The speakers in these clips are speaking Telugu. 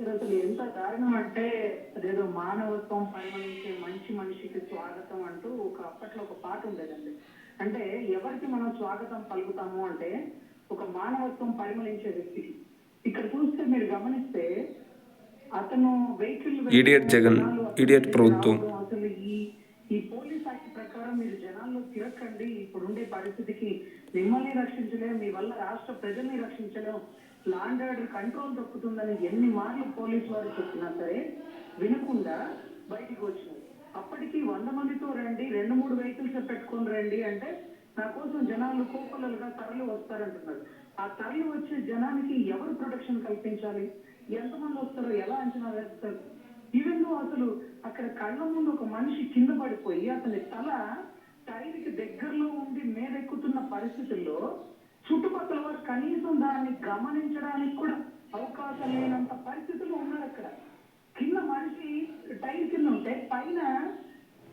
అసలు ఎంత దారుణం అంటే అదేదో మానవత్వం పరిమళించే మంచి మనిషికి స్వాగతం అంటూ అప్పట్లో ఒక పాట ఉండేదండి. అంటే ఎవరికి మనం స్వాగతం పలుకుతాము అంటే ఒక మానవత్వం పరిమళించే వ్యక్తికి. ఇక్కడ చూస్తే మీరు గమనిస్తే అతను వెహికల్ ఈడియట్ జగన్, ఈడియట్ ప్రభుత్వం. అసలు ఈ ఈ పోలీస్ యాక్ట్ ప్రకారం మీరు జనాల్లో తిరగండి, ఇప్పుడుండే పరిస్థితికి మిమ్మల్ని రక్షించలేం, మీ వల్ల రాష్ట్ర ప్రజల్ని రక్షించలేం, లా అండ్ ఆర్డర్ కంట్రోల్ తప్పుతుందని ఎన్ని మార్లు పోలీసు వారు చెప్పినా సరే వినకుండా బయటికి వచ్చినారు. అప్పటికి 100 మందితో రండి, 2-3 వెహికల్స్ పెట్టుకొని రండి అంటే నా కోసం జనాలు కోపలలుగా తరలి వస్తారంటున్నారు. ఆ తరలి వచ్చే జనానికి ఎవరు ప్రొటెక్షన్ కల్పించాలి, ఎంతమంది వస్తారో ఎలా అంచనా వేస్తారు? ఈవెన్ అసలు అక్కడ కళ్ళ ముందు ఒక మనిషి కింద పడిపోయి అతని తల టైర్కి దగ్గరలో ఉండి మీదెక్కుతున్న పరిస్థితుల్లో చుట్టుపక్కల వారు కనీసం దాన్ని గమనించడానికి కూడా అవకాశం లేనంత పరిస్థితులు ఉన్నారు. అక్కడ కింద మనిషి టైర్ కింద ఉంటే పైన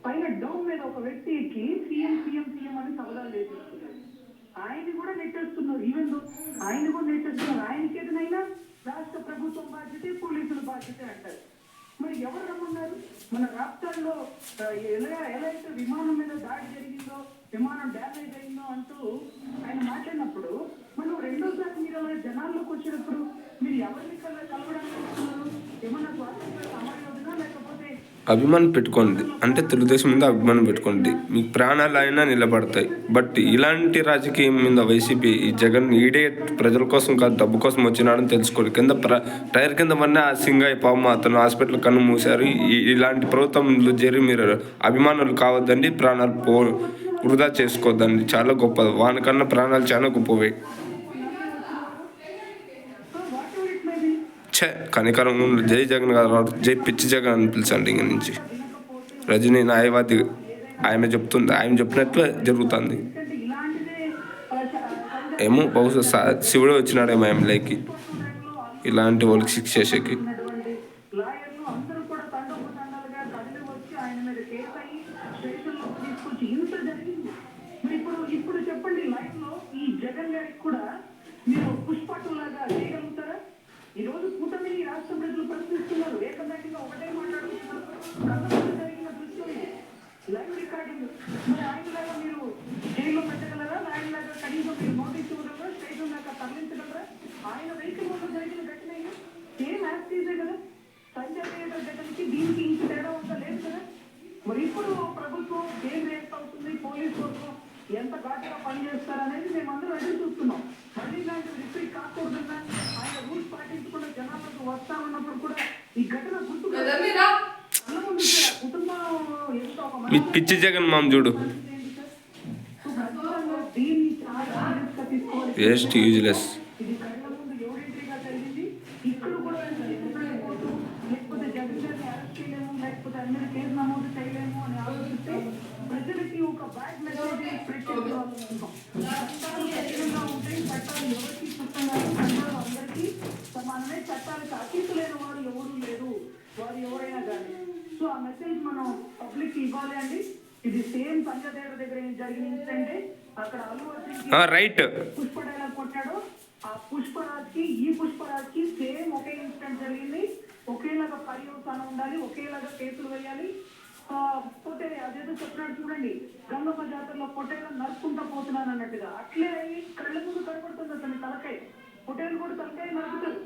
పైన డౌన్ మీద ఒక వ్యక్తికి సీఎం సీఎం సీఎం అని సవదాలు చేసేస్తున్నారు. ఆయన్ని కూడా నెట్టేస్తున్నారు. ఈవెన్ ఆయన కూడా నెట్టేస్తున్నారు. ఆయనకి ఏదైనా రాష్ట్ర ప్రభుత్వం బాధ్యతే, పోలీసుల బాధ్యతే అంటారు. మరి ఎవరు రమ్మన్నారు? మన రాష్ట్రాల్లో ఎలా అయితే విమానం మీద దాడి జరిగిందో, విమానం డ్యామేజ్ అయిందో అంటూ ఆయన మాట్లాడినప్పుడు మనం రెండోసారి మీరు జనాల్లోకి వచ్చినప్పుడు మీరు ఎవరిని కలవడానికి వస్తున్నారు? ఏమన్నా స్వాతంత్ర సమరయోధన లేకపోతే అభిమానం పెట్టుకోండి అంటే తెలుగుదేశం మీద అభిమానం పెట్టుకోండి, మీ ప్రాణాలు అయినా నిలబడతాయి. బట్ ఇలాంటి రాజకీయం మీద వైసీపీ ఈ జగన్ ఈడే ప్రజల కోసం కాదు డబ్బు కోసం వచ్చినాడని తెలుసుకోండి. కింద టైర్ కింద పడిన ఆ సింగయ్య పాము అతను హాస్పిటల్ కన్ను మూశారు. ఇలాంటి ప్రభుత్వంలో చేరి మీరు అభిమానులు కావద్దండి, ప్రాణాలు వృధా చేసుకోవద్దండి. చాలా గొప్పది, వానికన్నా ప్రాణాలు చాలా గొప్పవి. కనికరం జై జగన్ గారు, జై పిచ్చి జగన్ అని పిలిచండి. ఇంక నుంచి రజనీ న్యాయవాది, ఆయన చెప్తుంది, ఆయన చెప్పినట్లే జరుగుతుంది. ఏమో బహుశా శివుడు వచ్చినాడేమో ఎమ్మెల్యేకి ఇలాంటి వాళ్ళకి శిక్ష చేసేకి. ఈ రోజు కూటమిని రాష్ట్ర ప్రజలు ప్రశ్నిస్తున్నారు. ఏకదాటిగా ఒకటే మాట్లాడుతున్నారు. జరిగిన దృశ్యం లైవ్ రికార్డింగ్. మరి ఆయనలాగా మీరు జైల్లో పెట్టగలరా? ఆయనలాగా కనీసం మీరు నోటీస్ ఇవ్వగలరా? స్టేషన్ దాకా తరలించగలరా? ఆయన వెహికల్ వల్ల జరిగిన ఘటన సేమ్ యాక్టీజే కదా. సంజయ్ థియేటర్ ఘటనకి దీనికి ఇంటి తేడా ఉందా? లేదు కదా. మరి ఇప్పుడు ప్రభుత్వం ఏం రియాక్ట్ అవుతుంది, పోలీస్ కోసం ఎంత ఘాటుగా పనిచేస్తారనేది మేమందరం ఎదురు చూస్తున్నాం. మళ్ళీ ఇలాంటి రిపీట్ కాకూడదన్నా ఆయన రూల్స్ పాటించకుండా జనాలకు వస్తా ఉన్నప్పుడు కూడా ఈ ఘటన గుర్తు కుటుంబం పిచ్చి జగన్ మామ చూడు, దీన్ని చాలా తీసుకోవాలి. Waste useless. ఇది కళ్ళ ముందు ఎవరింటిగా జరిగింది. ఇక్కడ కూడా లేకపోతే జగన్ గారిని అరెస్ట్ చేయలేము, లేకపోతే అందరి కేసు నమోదు చేయలేము అని ఆలోచిస్తే ప్రజలకి ఒక బ్యాడ్ మెసేజ్ స్ప్రెడ్ చేస్తున్నాం. చట్టాలు కఠినంగా ఉంటాయి. చట్టాలు ఎవరికి చుట్టంగా చట్టాలు అందరికీ సమానమే. చట్టాలకు అతీతు లేని వారు ఎవరు లేరు, వారు ఎవరైనా కానీ. సో ఆ మెసేజ్ మనం పబ్లిక్ ఇవ్వాలి అండి. ఇది సేమ్ సంజయ్ దగ్గర జరిగిన ఇన్సిడెంట్. అక్కడ అల్లు అర్జున్ పుష్ప కొట్టాడు. ఆ పుష్పరాజ్కి ఈ పుష్పరాజ్కి సేమ్ ఒకే ఇన్సిడెంట్ జరిగింది. ఒకేలాగా పర్యవసానం ఉండాలి, ఒకేలాగా కేసులు వేయాలి. పోతే అదేదో చెప్పినాడు చూడండి, గంగమ్మ జాతరలో పొట్టేలు నరుకుంటా పోతున్నాను అన్నట్టుగా అట్లే అయ్యి కళ్ళ ముందు కనపడుతుంది అతని తలకాయ. పొట్టేలు కూడా తలకాయ నరుకుతారు.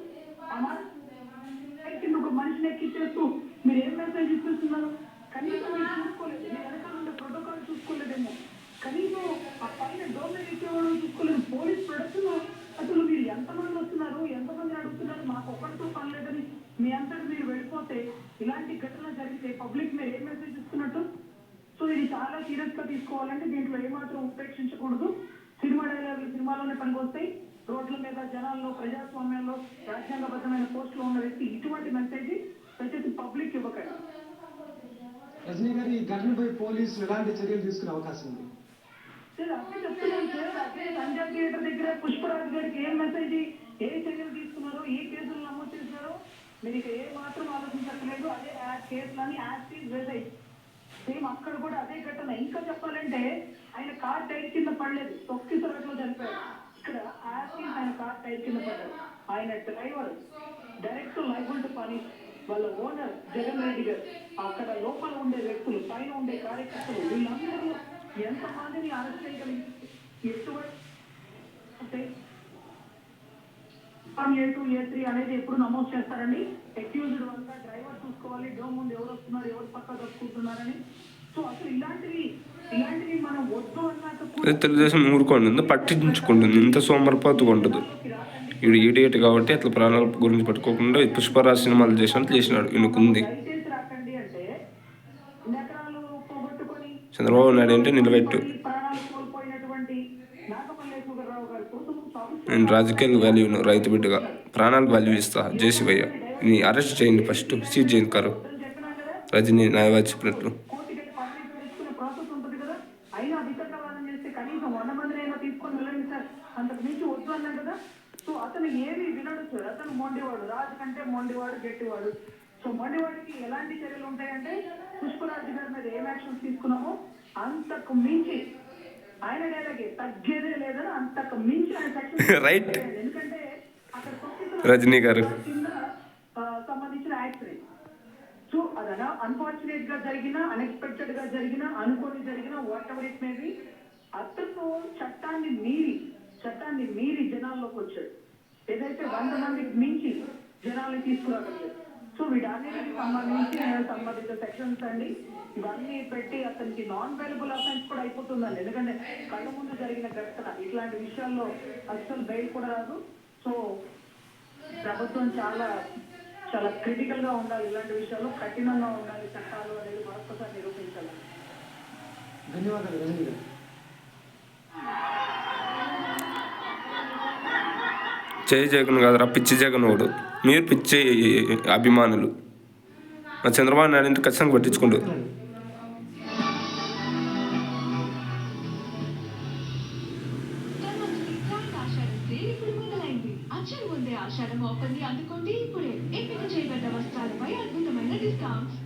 కింద ఒక మనిషిని ఎక్కిచ్చేస్తూ మీరు ఏం మెసేజ్ ఇస్తున్నారు? కనీసం మీరు చూసుకోలేదు, మీ వెనకాల ఉండే ప్రోటోకాల్ చూసుకోలేదేమో, కనీసం ఆ పైన డోర్ ఇచ్చేవాళ్ళు చూసుకోలేదు. పోలీస్ ప్రొడక్షన్ అసలు మీరు ఎంతమంది వస్తున్నారు, ఎంతమంది అడుగుతున్నారు, మాకు ఒకరితో పని లేదని మీ అంతటి మీరు వెళ్ళిపోతే ఇలాంటి ఘటన జరిగితే పబ్లిక్ మీరు ఏం మెసేజ్ ఇస్తున్నట్టు? సో ఇది చాలా సీరియస్ గా తీసుకోవాలంటే దీంట్లో ఏమాత్రం ఉపేక్షించకూడదు. సినిమా డైలాగులు సినిమాలోనే పనికొస్తాయి. రోడ్ల మీద జనాల్లో ప్రజాస్వామ్యంలో రాజ్యాంగబద్ధమైన పోస్టులో ఉన్న వ్యక్తి ఇటువంటి మెసేజ్ దయచేసి పబ్లిక్ ఇవ్వకండి. రజనీ గారు, ఈ ఘటనపై పోలీసులు ఎలాంటి చర్యలు తీసుకునే అవకాశం ఉంది? సార్ అదే చెప్తున్నాను సార్. అదే సంజయ్ థియేటర్ దగ్గర పుష్పరాజ్ గారికి ఏం మెసేజ్, ఏ చర్యలు తీసుకున్నారో, ఏ కేసులు నమోదు చేశారో మీరు ఇక ఏ మాత్రం ఆలోచించట్లేదు. అదే కేసులని యాక్టీవ్ వేసాయి. సేమ్ అక్కడ కూడా అదే ఘటన. ఇంకా చెప్పాలంటే ఆయన కార్ టైర్ కింద పడలేదు, తొక్కి సరట్లో చనిపోయారు. ఇక్కడ యాక్టీవ్ ఆయన కార్ టైర్ కింద పడ్డారు. ఆయన డ్రైవర్ డైరెక్ట్ లైబుల్ టు కానీ వాళ్ళ ఓనర్ జగన్ రెడ్డి గారు, అక్కడ లోపల ఉండే వ్యక్తులు, పైన ఉండే కార్యకర్తలు, వీళ్ళందరూ ఎంతమందిని అరెస్ట్ చేయగలిగి ఎటువంటి A2 A3 అనేది ఎప్పుడు నమోదు చేస్తారండి? అక్యూజ్డ్ వల్ల డ్రైవర్ చూసుకోవాలి, డోర్ ముందు ఎవరు వస్తున్నారు, ఎవరు పక్క దక్కుతున్నారని. సో అసలు ఇలాంటివి మనం వద్దు అన్నాక తెలుగుదేశం ఊరుకోండి, పట్టించుకుంటుంది, ఇంత సోమరిపోతుగా ఉండదు. వీడు ఈడియట్ కాబట్టి అట్లా ప్రాణాల గురించి పట్టుకోకుండా పుష్పరాజ్ సినిమాలు చేసినాడు ఈయనకుంది. దయచేసి రాకండి అంటే ఎకరాలు పోగొట్టుకొని చంద్రబాబు నాయుడు అంటే నిలబెట్టు. ప్రాణాలు కోల్పోయినటువంటి నాగమల్లేశ్వరరావు గారి కోసం నేను రాజకీయాలు వాల్యూను రైతు బిడ్డగా ప్రాణాలకు వాల్యూ ఇస్తా. జేసీవయ్య నీ అరెస్ట్ చేయండి, ఫస్ట్ సీజ్ చేయండి కారు. చెప్పినాను కదా, రజనీ న్యాయవాది చెప్పినట్లు. కోర్టుకి పర్మిషన్ తీసుకునే ప్రాసెస్ ఉంటుంది కదా, అయినా వితకవాదం చేస్తే కనీసం 100 మందినైనా తీసుకొని వెళ్ళండి సార్, అంతకు మించి వద్దు అన్నాం కదా. సో అతను ఏమి వినడు సార్, అతను మొండివాడు, రాజు కంటే మొండివాడు, గట్టివాడు. సో మొండివాడికి ఎలాంటి చర్యలు ఉంటాయంటే, పుష్పరాజు గారి మీద ఏం యాక్షన్స్ తీసుకున్నామో అంతకు మించి ఆయన డైలాగే తగ్గేదే లేదని అంతకు మించి ఆయన సెక్షన్ రైట్ ఎందుకంటే అక్కడ రజనీ గారు కింద సంబంధించిన యాక్సిడెంట్. సో అదన అన్ఫార్చునేట్ గా జరిగిన, అన్ఎక్స్పెక్టెడ్ గా జరిగిన, అనుకోని జరిగిన, what ever it may be, అతను చట్టాన్ని మీరి జనాల్లోకి వచ్చాడు. ఏదైతే 100 మందికి మించి జనాల్ని తీసుకురాగలిగాడు. సో వీటన్నిటికి సంబంధించి సంబంధిత సెక్షన్స్ అండి ఇవన్నీ పెట్టి అతనికి నాన్ అవైలబుల్ అఫెన్స్ కూడా అయిపోతుందండి. ఎందుకంటే కళ్ళ ముందు జరిగిన ఘటన, ఇట్లాంటి విషయాల్లో అస్సలు బెయిల్ కూడా రాదు. సో ప్రభుత్వం చాలా చాలా క్రిటికల్ గా ఉండాలి, ఇలాంటి విషయాల్లో కఠినంగా ఉండాలి చట్టాలు అనేది మరొకసారి నిరూపించాలి. ధన్యవాదాలు రజనీ గారు. జగన్ కాదురా, పిచ్చి జగన్ వాడు. మీరు పిచ్చి అభిమానులు. మా చంద్రబాబు నాయుడు ఇంత ఖచ్చితంగా పట్టించుకుంటూ ఆషాఢం ఆఫర్ని అందుకోండి ఇప్పుడే. ఎంపిక చేయబడ్డ వస్త్రాలపై అద్భుతమైన డిస్కౌంట్స్.